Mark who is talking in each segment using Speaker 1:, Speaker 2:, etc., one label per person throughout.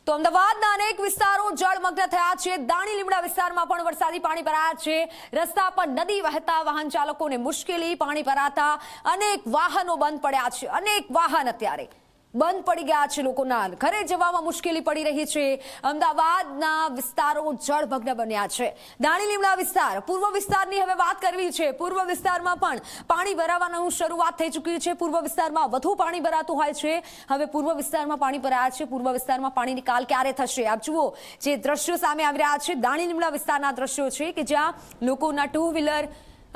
Speaker 1: તો અમદાવાદના અનેક વિસ્તારો જળમગ્ન થયા છે। દાણી લીમડા વિસ્તારમાં પણ વરસાદી પાણી ભરાયા છે। રસ્તા પર નદી વહેતા વાહન ચાલકોને મુશ્કેલી, પાણી ભરાતા અનેક વાહનો બંધ પડ્યા છે। અનેક વાહન અત્યારે બંધ પડી ગયા છે। લોકોના ઘરે જવામાં મુશ્કેલી પડી રહી છે। અમદાવાદના વિસ્તારો જળમગ્ન બન્યા છે। દાણી લીમડા વિસ્તાર, પૂર્વ વિસ્તારની હવે વાત કરવી છે। પૂર્વ વિસ્તારમાં પણ પાણી ભરાવાની શરૂઆત થઈ ચૂકી છે। પૂર્વ વિસ્તારમાં વધુ પાણી ભરાતું હોય છે। હવે પૂર્વ વિસ્તારમાં પાણી ભરાયા છે। પૂર્વ વિસ્તારમાં પાણી નિકાલ ક્યારે થશે? આપ જુઓ જે દ્રશ્યો સામે આવી રહ્યા છે, દાણી લીમડા વિસ્તારના દ્રશ્યો છે કે જ્યાં લોકોના ટુ વ્હીલર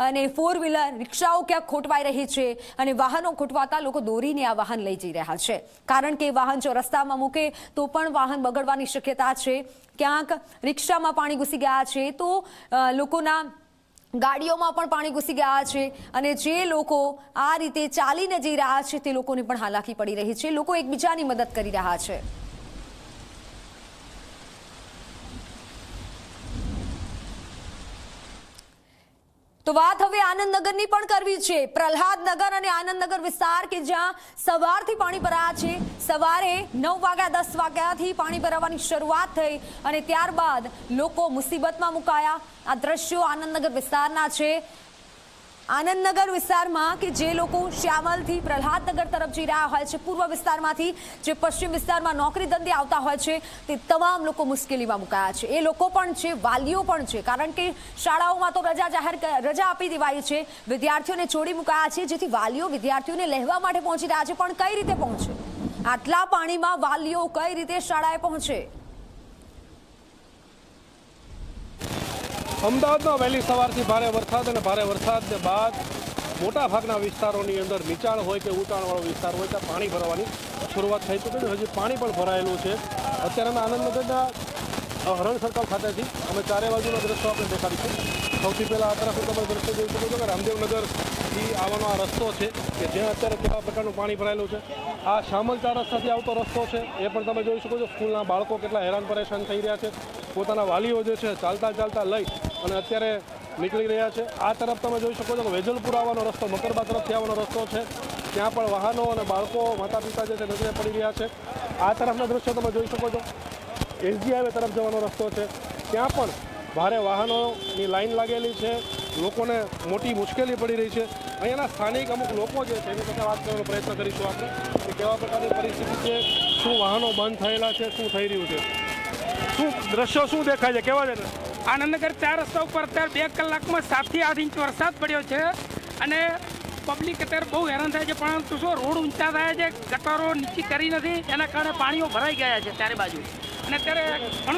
Speaker 1: અને ફોર વ્હીલર રિક્ષાઓ ક્યાંક ખોટવાઈ રહી છે અને વાહનો ખોટવાતા લોકો દોરીને આ વાહન લઈ જઈ રહ્યા છે। કારણ કે વાહન જો રસ્તામાં મૂકે તો પણ વાહન બગડવાની શક્યતા છે। ક્યાંક રિક્ષામાં પાણી ઘૂસી ગયા છે તો લોકોના ગાડીઓમાં પણ પાણી ઘૂસી ગયા છે અને જે લોકો આ રીતે ચાલીને જઈ રહ્યા છે તે લોકોને પણ હાલાકી પડી રહી છે। લોકો એકબીજાની મદદ કરી રહ્યા છે। તો વાત હવે આનંદનગરની પણ કરવી છે। પ્રહલાદનગર અને આનંદનગર વિસ્તાર કે જ્યાં સવારથી પાણી ભરાયા છે। સવારે 9 વાગ્યા 10 વાગ્યાથી પાણી ભરાવાની શરૂઆત થઈ અને ત્યારબાદ લોકો મુસીબતમાં મુકાયા। આ દ્રશ્યો આનંદનગર વિસ્તારના છે। આનંદનગર વિસ્તારમાં કે જે લોકો શ્યામલથી પ્રહલાદનગર તરફ જઈ રહ્યા હોય છે, પૂર્વ વિસ્તારમાંથી જે પશ્ચિમ વિસ્તારમાં નોકરી ધંધે આવતા હોય છે, તે તમામ લોકો મુશ્કેલીમાં મુકાયા છે। એ લોકો પણ છે, વાલીઓ પણ છે, કારણ કે શાળાઓમાં તો રજા આપી દેવાઈ છે। વિદ્યાર્થીઓને છોડી મુકાયા છે, જેથી વાલીઓ વિદ્યાર્થીઓને લેવા માટે પહોંચી રહ્યા છે, પણ કઈ રીતે પહોંચે? આટલા પાણીમાં વાલીઓ કઈ રીતે શાળાએ પહોંચે?
Speaker 2: અમદાવાદમાં વહેલી સવારથી ભારે વરસાદ અને ભારે વરસાદ બાદ મોટા ભાગના વિસ્તારોની અંદર નીચાણ હોય કે ઊંચાણવાળો વિસ્તાર હોય ત્યાં પાણી ભરવાની શરૂઆત થઈ ચૂકી છે। હજી પાણી પણ ભરાયેલું છે। અત્યારે અમે આનંદનગરના હરણ સર્કલ ખાતેથી અમે ચારે બાજુના દ્રશ્યો આપણે દેખાડીશું। સૌથી પહેલાં આ તરફ તમે દ્રશ્ય જોઈ શકો છો કે રામદેવનગરથી આવવાનો આ રસ્તો છે કે જ્યાં અત્યારે કેવા પ્રકારનું પાણી ભરાયેલું છે। આ શામલ 4 રસ્તાથી આવતો રસ્તો છે, એ પણ તમે જોઈ શકો છો। સ્કૂલના બાળકો કેટલા હેરાન પરેશાન થઈ રહ્યા છે। પોતાના વાલીઓ જે છે ચાલતા લઈ અને અત્યારે નીકળી રહ્યા છે। આ તરફ તમે જોઈ શકો છો કે વેજલપુર આવવાનો રસ્તો, મકરબા તરફથી આવવાનો રસ્તો છે, ત્યાં પણ વાહનો અને બાળકો, માતા પિતા જે છે નજરે પડી રહ્યા છે। આ તરફના દ્રશ્યો તમે જોઈ શકો છો, એસજી હાઈવે તરફ જવાનો રસ્તો છે, ત્યાં પણ ભારે વાહનોની લાઈન લાગેલી છે। લોકોને મોટી મુશ્કેલી પડી રહી છે। અહીંયાના સ્થાનિક અમુક લોકો જે છે એની સાથે વાત કરવાનો પ્રયત્ન કરીશું આપણે કે કેવા પ્રકારની પરિસ્થિતિ છે, શું વાહનો બંધ થયેલા છે, શું થઈ રહ્યું છે, શું દ્રશ્યો શું દેખાય છે, કેવા છે?
Speaker 3: આનંદનગર 4 રસ્તા ઉપર અત્યારે 2 કલાકમાં 7 થી 8 ઇંચ વરસાદ પડ્યો છે અને પબ્લિક અત્યારે બહુ હેરાન થાય છે। પરંતુ શું રોડ ઊંચા થયા છે, ગટરો નીચી કરી નથી, એના કારણે પાણીઓ ભરાઈ ગયા છે ચારે બાજુ અને અત્યારે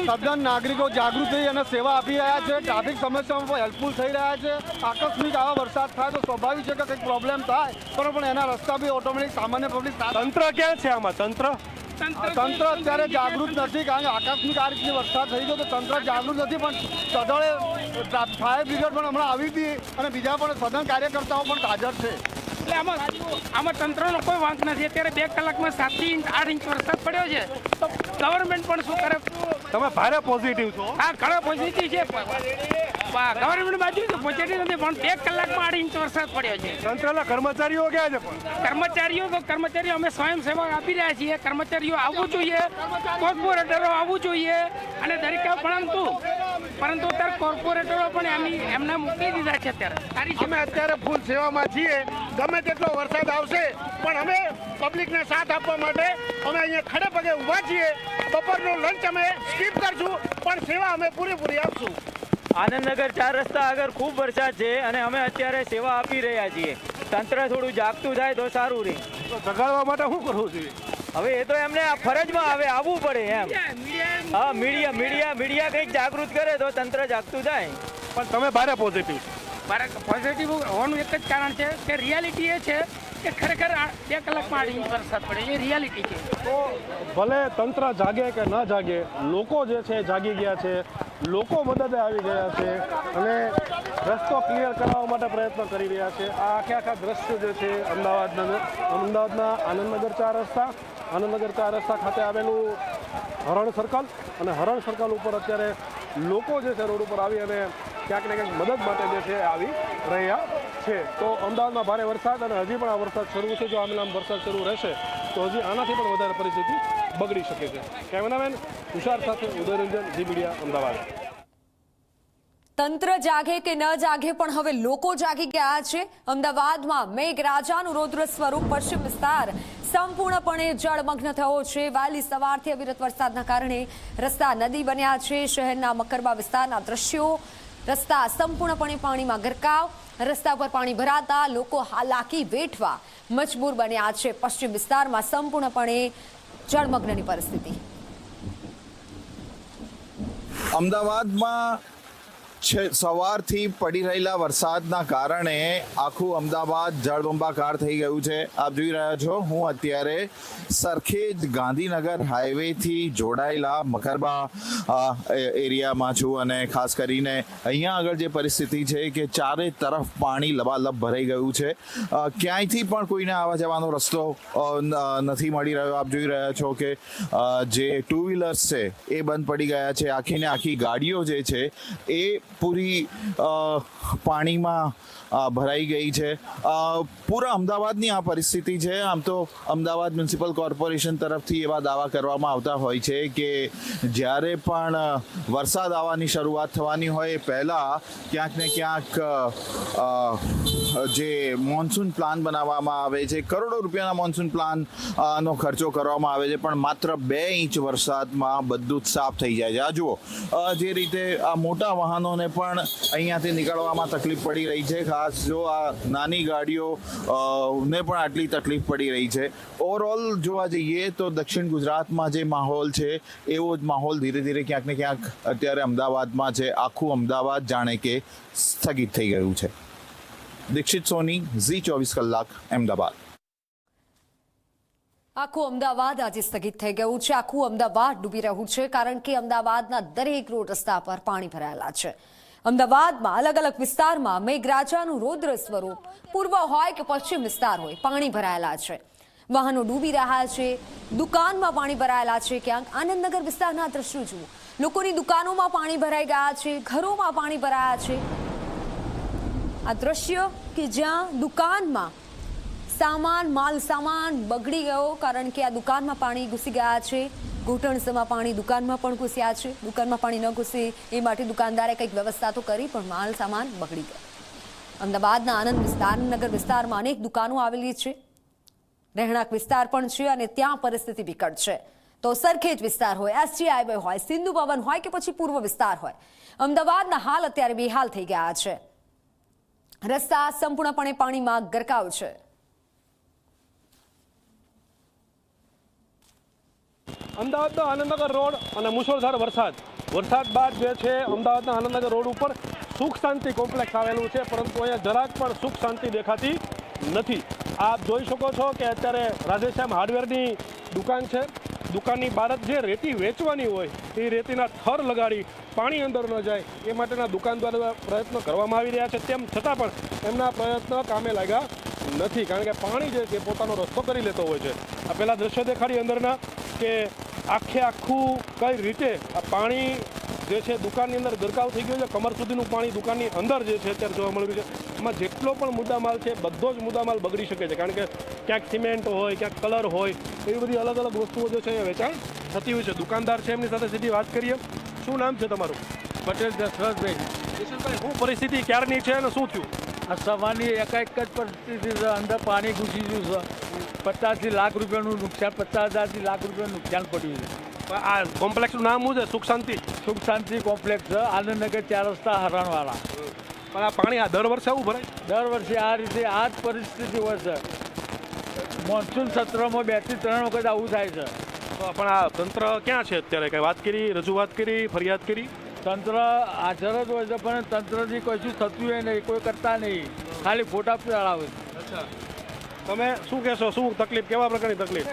Speaker 4: તદ્દન નાગરિકો જાગૃત થઈ અને સેવા આપી રહ્યા છે। ટ્રાફિક સમસ્યામાં હેલ્પફુલ થઈ રહ્યા છે। આકસ્મિક આવા વરસાદ થાય તો સ્વાભાવિક છે કે કંઈક પ્રોબ્લેમ થાય, પણ એના રસ્તા બી ઓટોમેટિક સામાન્ય પબ્લિક
Speaker 2: તંત્ર ક્યાં છે આમાં? તંત્ર
Speaker 4: અત્યારે જાગૃત નથી, કારણ કે આકસ્મિક આ રીતની વરસાદ થઈ ગયો તો તંત્ર જાગૃત નથી। પણ સદળે ફાયર બ્રિગેડ પણ હમણાં આવી હતી અને બીજા પણ સઘન કાર્યકર્તાઓ પણ હાજર છે।
Speaker 3: એટલે આમાં તંત્રનો કોઈ વાંક નથી। અત્યારે 2 કલાકમાં 7 થી 8 ઇંચ વરસાદ પડ્યો છે તો ગવર્મેન્ટ પણ શું કરે?
Speaker 2: તમે ભારે પોઝિટિવ છો?
Speaker 3: હા, ઘણો પોઝિટિવ છે। ગવર્મેન્ટ બાજુ તો પોઝિટિવ નથી, પણ 2 કલાકમાં 8 ઇંચ વરસાદ પડ્યો છે।
Speaker 2: તંત્રના કર્મચારીઓ ક્યાં છે?
Speaker 3: કર્મચારીઓ અમે સ્વયંસેવક આપી રહ્યા છીએ। કર્મચારીઓ આવવું જોઈએ, કોર્પોરેટરો આવવું જોઈએ અને દરેક પરંતુ અત્યારે કોર્પોરેટરો પણ એમને મોકલી દીધા છે। અત્યારે
Speaker 5: અમે અત્યારે ફૂલ સેવામાં છીએ। ગમે તેટલો વરસાદ આવશે પણ અમે પબ્લિકને સાથ આપવા માટે અમે અહીંયા ખડે પગે ઊભા છીએ। બપોરનું લંચ અમે સ્કીપ કરશું પણ સેવા અમે પૂરેપૂરી આપશું।
Speaker 6: આનંદનગર 4 રસ્તા આગળ ખૂબ વરસાદ છે અને અમે અત્યારે સેવા આપી રહ્યા છીએ। તંત્ર થોડું જાગતું થાય તો સારું રહે।
Speaker 2: જગાડવા માટે શું કરવું જોઈએ?
Speaker 6: હવે એ તો એમને આ ફરજમાં હવે આવવું પડે એમ। હા, મીડિયા કંઈક જાગૃત કરે તો તંત્ર જાગતું થાય।
Speaker 2: પણ તમે ભારે પોઝિટિવ?
Speaker 3: પોઝિટિવ હોવાનું એક જ કારણ છે કે રિયાલિટી એ છે કે ખરેખર 2 કલાકમાં 8 ઇંચ વરસાદ પડે એ રિયાલિટી છે।
Speaker 2: તો ભલે તંત્ર જાગે કે ન જાગે, લોકો જે છે જાગી ગયા છે, લોકો મદદે આવી ગયા છે અને રસ્તો ક્લિયર કરાવવા માટે પ્રયત્ન કરી રહ્યા છે। આ આખા દ્રશ્ય જે છે અમદાવાદના આનંદનગર 4 રસ્તા, આનંદનગર 4 રસ્તા ખાતે આવેલું હરણ સર્કલ અને હરણ સર્કલ ઉપર અત્યારે લોકો જે છે રોડ ઉપર આવી અને ક્યાંક ને ક્યાંક મદદ માટે જે છે આવી રહ્યા છે। તો અમદાવાદમાં ભારે વરસાદ અને હજી પણ આ વરસાદ શરૂ છે। જો આમ વરસાદ શરૂ રહેશે તો હજી આનાથી પણ વધારે પરિસ્થિતિ બગડી શકે છે। કેમેરામેન તુષાર સાથે ઉદયરંજન, ઝી મીડિયા, અમદાવાદ।
Speaker 1: તંત્ર જાગે કે ન જાગે પણ હવે લોકો જાગી ગયા છે। અમદાવાદમાં મેઘરાજાનું રૌદ્ર સ્વરૂપ પશ્ચિમ વિસ્તાર સંપૂર્ણપણે જળમગ્ન થયો છે। વહેલી સવારથી અવિરત વરસાદના કારણે રસ્તા નદી બન્યા છે। શહેરના મકરબા વિસ્તારના દ્રશ્યો, રસ્તા સંપૂર્ણપણે પાણીમાં ગરકાવ। રસ્તા પર પાણી ભરાતા લોકો હાલાકી વેઠવા મજબૂર બન્યા છે। પશ્ચિમ વિસ્તારમાં સંપૂર્ણપણે જળમગ્નની પરિસ્થિતિ।
Speaker 7: અમદાવાદમાં સવારથી પડી રહેલા વરસાદના કારણે આખું અમદાવાદ જળબંબાકાર થઈ ગયું છે। આપ જોઈ રહ્યા છો, હું અત્યારે સરખેજ ગાંધીનગર હાઈવેથી જોડાયેલા મકરબા એરિયામાં છું અને ખાસ કરીને અહીંયા આગળ જે પરિસ્થિતિ છે કે ચારે તરફ પાણી લબાલબ ભરાઈ ગયું છે। ક્યાંયથી પણ કોઈને આવવા જવાનો રસ્તો નથી મળી રહ્યો। આપ જોઈ રહ્યા છો કે જે ટુ વ્હીલર્સ છે એ બંધ પડી ગયા છે। આખીને આખી ગાડીઓ જે છે એ પૂરી પાણીમાં ભરાઈ ગઈ છે। પૂરા અમદાવાદની આ પરિસ્થિતિ છે। આમ તો અમદાવાદ મ્યુનિસિપલ કોર્પોરેશન તરફથી એવા દાવા કરવામાં આવતા હોય છે કે જ્યારે પણ વરસાદ આવવાની શરૂઆત થવાની હોય એ પહેલાં ક્યાંક ને ક્યાંક જે મોન્સૂન પ્લાન બનાવવામાં આવે છે, કરોડો રૂપિયાના મોન્સૂન પ્લાન નો ખર્ચો કરવામાં આવે છે, પણ માત્ર 2 ઇંચ વરસાદમાં બધું જ સાફ થઈ જાય છે। આ જુઓ, જે રીતે આ મોટા વાહનોને પણ અહીંયાથી નીકળવામાં તકલીફ પડી રહી છે। ખાસ જો આ નાની ગાડીઓ ને પણ આટલી તકલીફ પડી રહી છે। ઓવરઓલ જોવા જઈએ તો દક્ષિણ ગુજરાતમાં જે માહોલ છે એવો જ માહોલ ધીરે ધીરે ક્યાંક ને ક્યાંક અત્યારે અમદાવાદમાં છે। આખું અમદાવાદ જાણે કે સ્થગિત થઈ ગયું છે। દીક્ષિત સોની, ઝી 24 કલાક, અમદાવાદ।
Speaker 1: આખું અમદાવાદ આજે સ્થગિત થઈ ગયું છે। આખું અમદાવાદ ડૂબી રહ્યું છે કારણ કે અમદાવાદના દરેક રોડ રસ્તા પર પાણી ભરાયેલા છે। અમદાવાદમાં અલગ અલગ વિસ્તારમાં મેઘરાજાનું રૌદ્ર સ્વરૂપ પૂર્વ હોય કે પશ્ચિમ વિસ્તાર હોય, પાણી ભરાયેલા છે। વાહનો ડૂબી રહ્યા છે, દુકાનમાં પાણી ભરાયેલા છે। ક્યાંક આનંદનગર વિસ્તારના દ્રશ્યો જુઓ, લોકોની દુકાનોમાં પાણી ભરાઈ ગયા છે, ઘરોમાં પાણી ભરાયા છે। આ દ્રશ્ય કે જ્યાં દુકાનમાં માલ સામાન બગડી ગયો કારણ કે આ દુકાનમાં પાણી ઘૂસી ગયા છે। ઘૂંટણસમાં પાણી દુકાનમાં પણ ઘૂસ્યા છે। દુકાનમાં પાણી ન ઘૂસે એ માટે દુકાનદારે કંઈક વ્યવસ્થા તો કરી, પણ માલ સામાન બગડી ગયો। અમદાવાદના આનંદનગર વિસ્તારમાં અનેક દુકાનો આવેલી છે, રહેણાંક વિસ્તાર પણ છે અને ત્યાં પરિસ્થિતિ વિકટ છે। તો સરખેજ વિસ્તાર હોય, એસજી હાઈવે હોય, સિંધુ ભવન હોય કે પછી પૂર્વ વિસ્તાર હોય, અમદાવાદના હાલ અત્યારે બેહાલ થઈ ગયા છે। રસ્તા સંપૂર્ણપણે પાણીમાં ગરકાવ છે।
Speaker 2: અમદાવાદના આનંદનગર રોડ અને મુશળધાર વરસાદ બાદ જે છે અમદાવાદના આનંદનગર રોડ ઉપર સુખ શાંતિ કોમ્પ્લેક્સ આવેલું છે, પરંતુ અહીંયા જરાક પણ સુખ શાંતિ દેખાતી નથી। આપ જોઈ શકો છો કે અત્યારે રાધેશ્યામ હાર્ડવેરની દુકાન છે। દુકાનની બહાર જે રેતી વેચવાની હોય એ રેતીના થર લગાડી પાણી અંદર ન જાય એ માટેના દુકાનદાર દ્વારા પ્રયત્નો કરવામાં આવી રહ્યા છે। તેમ છતાં પણ એમના પ્રયત્નો કામે લાગ્યા નથી, કારણ કે પાણી જે છે પોતાનો રસ્તો કરી લેતો હોય છે। આ પહેલા દ્રશ્ય દેખાડી અંદરના કે આખું કઈ રીતે આ પાણી જે છે દુકાનની અંદર ગરકાવ થઈ ગયું છે। કમર સુધીનું પાણી દુકાનની અંદર જે છે અત્યારે જોવા મળ્યું છે। એમાં જેટલો પણ મુદ્દામાલ છે બધો જ મુદ્દામાલ બગડી શકે છે, કારણ કે ક્યાંક સિમેન્ટ હોય, ક્યાંક કલર હોય, એવી બધી અલગ અલગ વસ્તુઓ જે છે અહીંયા વેચાણ થતી હોય છે। દુકાનદાર છે એમની સાથે સીધી વાત કરીએ। શું નામ છે તમારું?
Speaker 8: પટેલ દશરથભાઈ।
Speaker 2: કિશનભાઈ, શું પરિસ્થિતિ ક્યારની છે અને શું થયું?
Speaker 8: આ સવારની એકાએક જ પરિસ્થિતિ છે, અંદર પાણી ઘૂસી ગયું છે। 50 લાખ રૂપિયાનું નુકસાન, 50,000 લાખ રૂપિયાનું નુકસાન પડ્યું છે।
Speaker 2: આ કોમ્પ્લેક્સનું નામ શું છે? સુખ શાંતિ
Speaker 8: કોમ્પ્લેક્સ છે, આનંદનગર 4 રસ્તા હરણવાળા।
Speaker 2: પણ આ પાણી આ દર વર્ષે આવું ભરાય?
Speaker 8: દર વર્ષે આ રીતે આ જ પરિસ્થિતિ હોય છે। મોન્સૂન સત્રમાં 2 થી 3 વખત આવું થાય છે।
Speaker 2: પણ આ તંત્ર ક્યાં છે અત્યારે? કઈ વાત કરી, રજૂઆત કરી, ફરિયાદ કરી?
Speaker 8: તંત્ર હાજર જ હોય છે, પણ તંત્રથી કશું થતું હોય નહીં, કોઈ કરતા નહીં, ખાલી ફોટા ચડાવે છે।
Speaker 2: અચ્છા, તમે શું કહેશો? શું તકલીફ, કેવા પ્રકારની તકલીફ?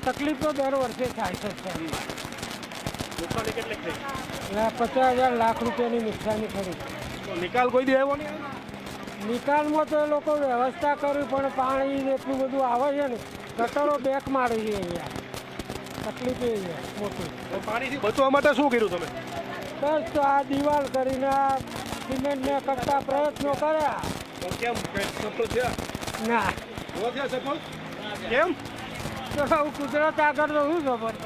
Speaker 3: તકલીફ તો દર વર્ષે થાય છે।
Speaker 2: નુકસાની કેટલીક થઈ?
Speaker 3: 50,000 લાખ રૂપિયાની નુકસાની ખરી।
Speaker 2: નિકાલ કોઈ દી આવ્યો નહીં?
Speaker 3: નિકાલમાં તો એ લોકો વ્યવસ્થા કરી, પણ પાણી એટલું બધું આવે છે ને, ગટરો બેક મારે છે અહીંયા। તકલીફ એ છે મોટી।
Speaker 2: પાણીથી બચવા માટે શું કર્યું તમે?
Speaker 3: બસ તો આ દિવાલ કરીને આ સિમેન્ટને કરતા પ્રયત્નો કર્યા,
Speaker 2: પણ કેમ સફળ થયા?
Speaker 3: ના
Speaker 2: ન થયા સફળ? કેમ?
Speaker 3: તો કુદરત આગળ તો શું ખબર?